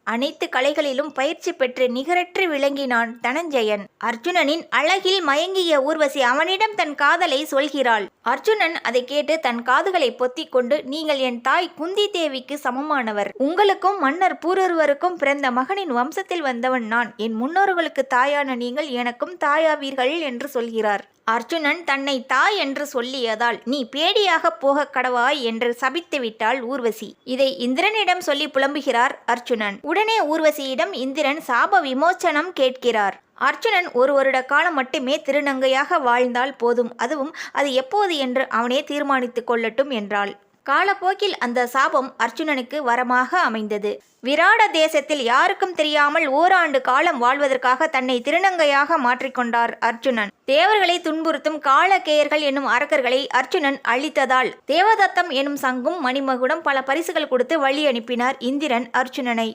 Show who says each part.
Speaker 1: அனைத்து கலைகளிலும் பயிற்சி பெற்று நிகரற்று விளங்கினான் தனஞ்சயன். அர்ஜுனனின் அழகில் மயங்கிய ஊர்வசி அவனிடம் தன் காதலை சொல்கிறாள். அர்ஜுனன் அதை கேட்டு தன் காதுகளை பொத்திக் கொண்டு, நீங்கள் என் தாய் குந்தி தேவிக்கு சமமானவர். உங்களுக்கும் மன்னர் பூரொருவருக்கும் பிறந்த மகனின் வம்சத்தில் வந்தவன் நான். என் முன்னோர்களுக்கு தாயான நீங்கள் எனக்கும் தாயாவீர்கள் என்று சொல்கிறார். அர்ஜுனன் தன்னை தாய் என்று சொல்லியதால் நீ பேடியாக போக கடவாய் என்று சபித்து விட்டாள் ஊர்வசி. இதை இந்திரனிடம் சொல்லி புலம்புகிறார் அர்ஜுனன். உடனே ஊர்வசியிடம் இந்திரன் சாப விமோச்சனம் கேட்கிறார். அர்ஜுனன் ஒரு வருட காலம் மட்டுமே திருநங்கையாக வாழ்ந்தால் போதும், அதுவும் அது எப்போது என்று அவனே தீர்மானித்துக் கொள்ளட்டும் என்றாள். காலப்போக்கில் அந்த சாபம் அர்ஜுனனுக்கு வரமாக அமைந்தது. விராட தேசத்தில் யாருக்கும் தெரியாமல் ஓராண்டு காலம் வாழ்வதற்காக தன்னை திருநங்கையாக மாற்றிக்கொண்டார் அர்ஜுனன். தேவர்களை துன்புறுத்தும் காலகேயர்கள் என்னும் அரக்கர்களை அர்ஜுனன் அழித்ததால் தேவதத்தம் எனும் சங்கும் மணிமகுடம் பல பரிசுகள் கொடுத்து வழி அனுப்பினார் இந்திரன் அர்ஜுனனை.